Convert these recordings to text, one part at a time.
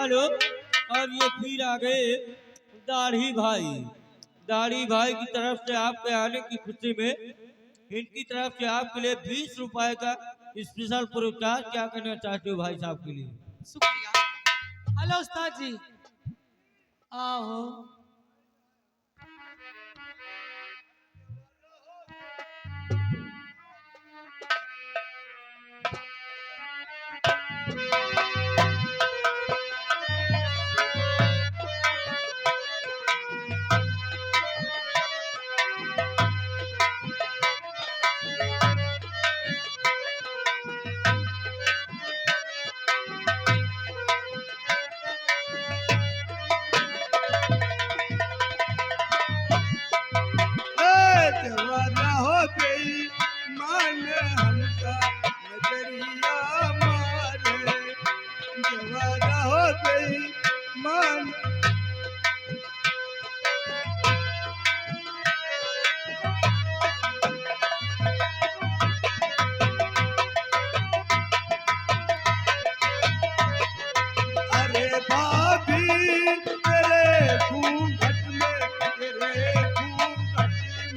Hello. और ये फिर आ गए दाढ़ी भाई। दाढ़ी भाई की तरफ से आपके आने की खुशी में इनकी तरफ से आपके लिए 20 रुपए का स्पेशल पुरस्कार। क्या करना चाहते हो भाई साहब के लिए? शुक्रिया। हेलो उस्ताद जी। आओ। दीवाना हो गई मान हमका नजरिया मारे। दीवाना हो गई मान। अरे भाभी तेरे घूंघट में, तेरे घूंघट में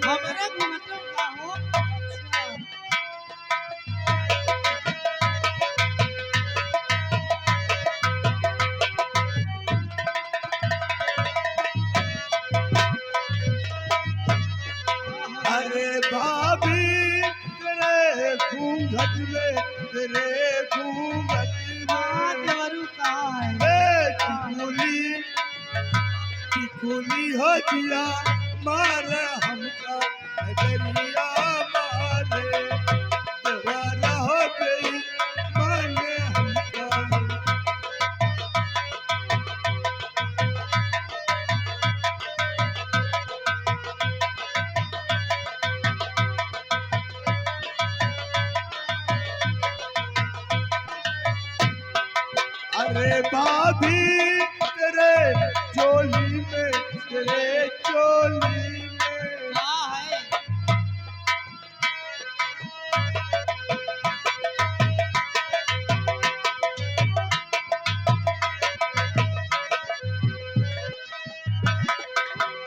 हमारे घूमटों का हो। अच्छा। अरे भाभी तेरे घूंघट में, तेरे घूंघट हाँ, में देवरू कहाँ है? टिकुली, टिकुली हो जिया मार हमका नजरिया मारे। दीवाना हो गई मान हमका। अरे भाभी तेरे चोली में, तेरे चोली में कहाँ है?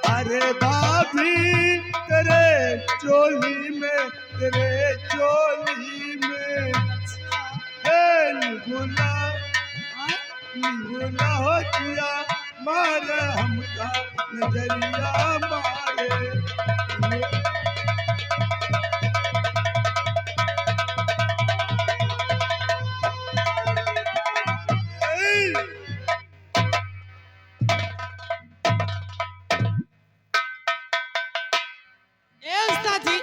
अरे भाभी तेरे चोली में, तेरे चोली में अच्छा। हे निगुला, हाँ? निगुला हो जिया मार हमका नजरिया मारे। ए, ए उस्ताद जी,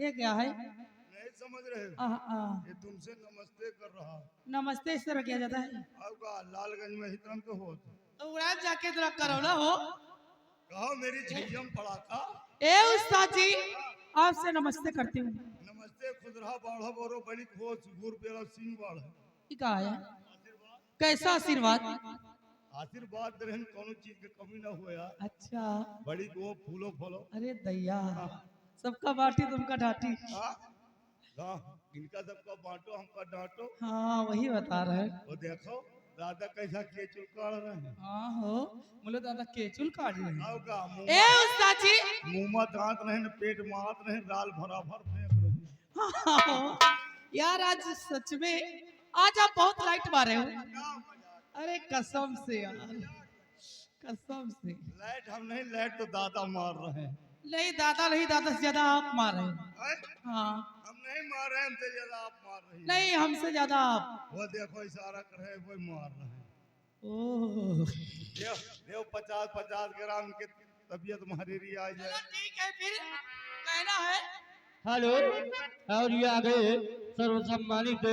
ये क्या है? नहीं समझ रहे हो? ये तुमसे नमस्ते कर रहा। नमस्ते इस तरह किया जाता है? आपका लालगंज में ही तुरंत हो तो उड़ा जाके जरा करो ना हो। कहा मेरी झिझम पड़ा था। ए उस्ताद जी, आपसे नमस्ते करती हूँ। नमस्ते खुदरा बाढ़ बोरो बड़ी खोज गुर पेरा सिंह बाढ़। ये कहा है? कैसा आशीर्वाद? आशीर्वाद रहन कोनो चीज के कमी ना हो यार। अच्छा। बड़ी गो फूलो फलो। अरे दैया, सबका बाटी तुमका डांटी। हाँ, इनका सबका बांटो हमका डांटो। हाँ, वही बता रहे हैं। वो देखो दादा कैसा केचुल काढ़ रहे हैं। हाँ हो, बोले दादा केचुल काट रहे हैं। आओ का ए उस्ताद जी, मुंह में दांत रहे न पेट मात रहे राल भरा भर फेंक रहे। हाँ, यार आज सच में आज आप बहुत लाइट मारे हो। अरे कसम से यार, कसम से। लाइट हम नहीं, लाइट तो दादा मार रहे हैं। नहीं दादा नहीं, दादा से ज्यादा आप मार रहे हो। हैं? हाँ, हम नहीं मार रहे हैं, हमसे ज्यादा आप मार रही हैं। नहीं हमसे ज्यादा आप। वो देखो इशारा कर रहे हैं, वो मार रहे हैं। ओह, देव देव 50-50 ग्राम की तबीयत महरीरी आ चलो जाए। ठीक है फिर कहना है। हेलो। और ये आ गए सर्वसम्मानित